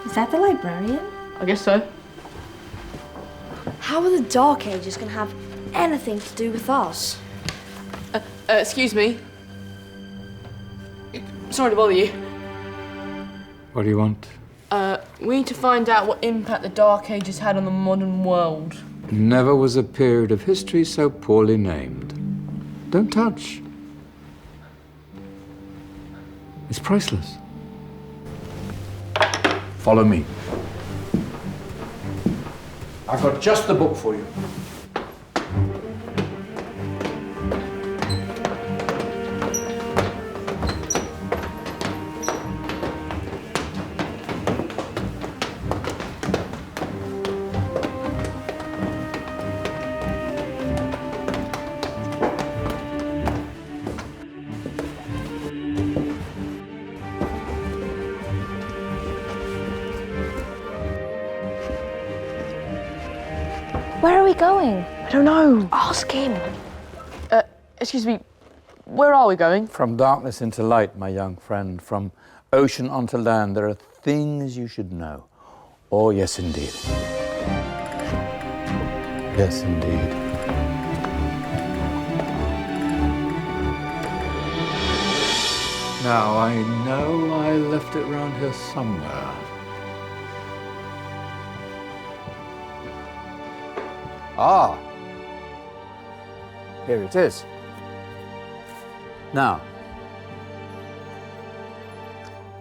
Is that the librarian? I guess so. How are the Dark Ages going to have anything to do with us? Excuse me. Sorry to bother you. What do you want? We need to find out what impact the Dark Ages had on the modern world. Never was a period of history so poorly named. Don't touch. It's priceless. Follow me. I've got just the book for you. Where are we going? I don't know. Ask him. Excuse me. Where are we going? From darkness into light, my young friend. From ocean onto land, there are things you should know. Oh, yes, indeed. Yes, indeed. Now, I know I left it round here somewhere. Ah, here it is. Now,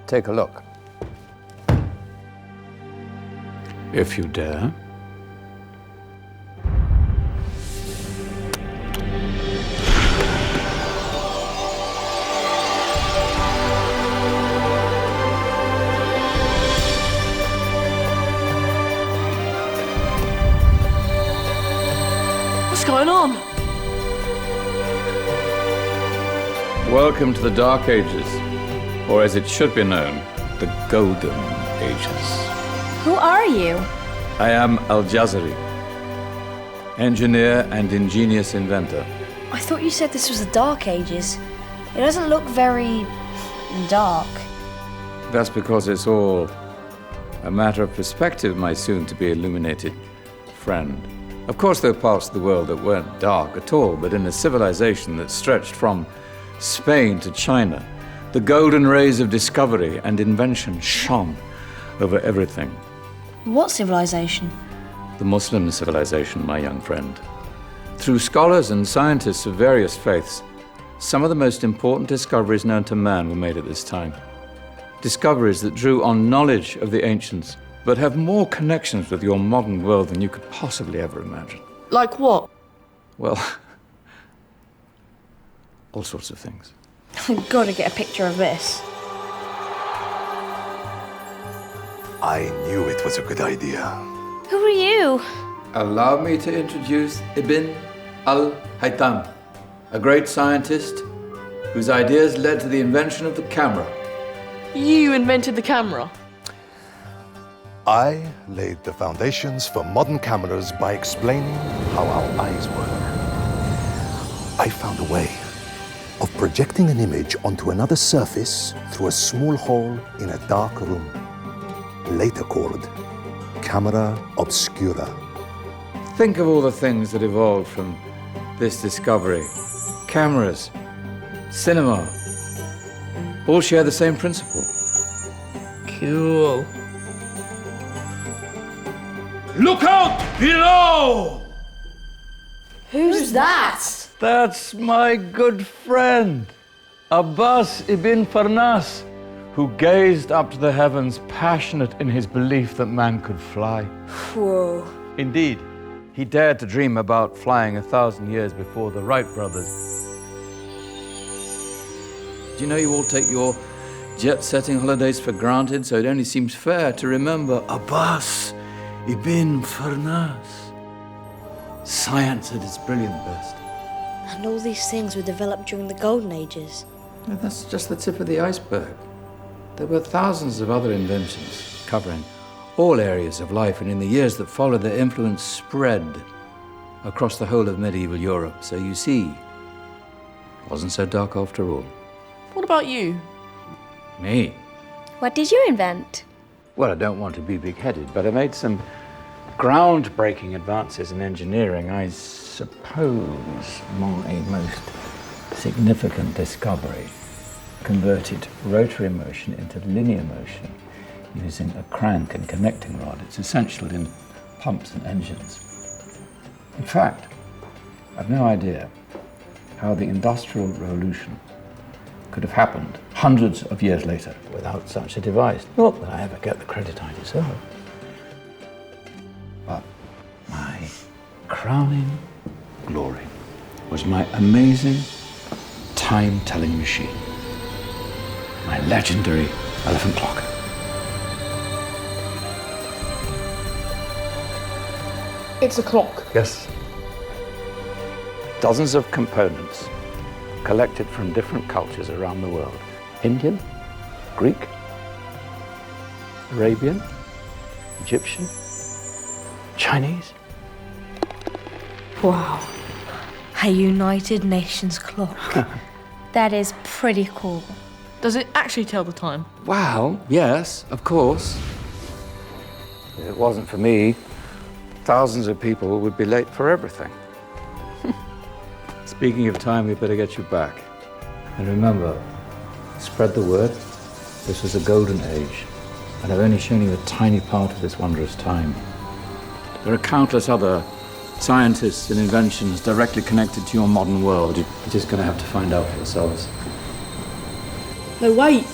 take a look. If you dare. What's going on? Welcome to the Dark Ages, or as it should be known, the Golden Ages. Who are you? I am Al-Jazari, engineer and ingenious inventor. I thought you said this was the Dark Ages. It doesn't look very dark. That's because it's all a matter of perspective, my soon-to-be illuminated friend. Of course, there are parts of the world that weren't dark at all, but in a civilization that stretched from Spain to China, the golden rays of discovery and invention shone over everything. What civilization? The Muslim civilization, my young friend. Through scholars and scientists of various faiths, some of the most important discoveries known to man were made at this time. Discoveries that drew on knowledge of the ancients, but have more connections with your modern world than you could possibly ever imagine. Like what? Well, all sorts of things. I've got to get a picture of this. I knew it was a good idea. Who are you? Allow me to introduce Ibn al-Haytham, a great scientist whose ideas led to the invention of the camera. You invented the camera. I laid the foundations for modern cameras by explaining how our eyes work. I found a way of projecting an image onto another surface through a small hole in a dark room, later called camera obscura. Think of all the things that evolved from this discovery. Cameras, cinema, all share the same principle. Cool. Look out below! Who's that? That's my good friend, Abbas ibn Farnas, who gazed up to the heavens, passionate in his belief that man could fly. Whoa. Indeed, he dared to dream about flying 1,000 years before the Wright brothers. Do you know you all take your jet-setting holidays for granted, so it only seems fair to remember Abbas ibn Farnas. Science at its brilliant best. And all these things were developed during the Golden Ages. And that's just the tip of the iceberg. There were thousands of other inventions covering all areas of life, and in the years that followed, their influence spread across the whole of medieval Europe. So you see, it wasn't so dark after all. What about you? Me? What did you invent? Well, I don't want to be big-headed, but I made some groundbreaking advances in engineering. I suppose my most significant discovery converted rotary motion into linear motion using a crank and connecting rod. It's essential in pumps and engines. In fact, I've no idea how the Industrial Revolution could have happened hundreds of years later without such a device. Not that I ever get the credit I deserve. But my crowning glory was my amazing time-telling machine, my legendary elephant clock. It's a clock. Yes. Dozens of components collected from different cultures around the world. Indian, Greek, Arabian, Egyptian, Chinese. Wow. A United Nations clock. That is pretty cool. Does it actually tell the time? Wow, yes, of course. If it wasn't for me, thousands of people would be late for everything. Speaking of time, we better get you back. And remember, spread the word. This was a golden age, and I've only shown you a tiny part of this wondrous time. There are countless other scientists and inventions directly connected to your modern world. You're just going to have to find out for yourselves. No, wait.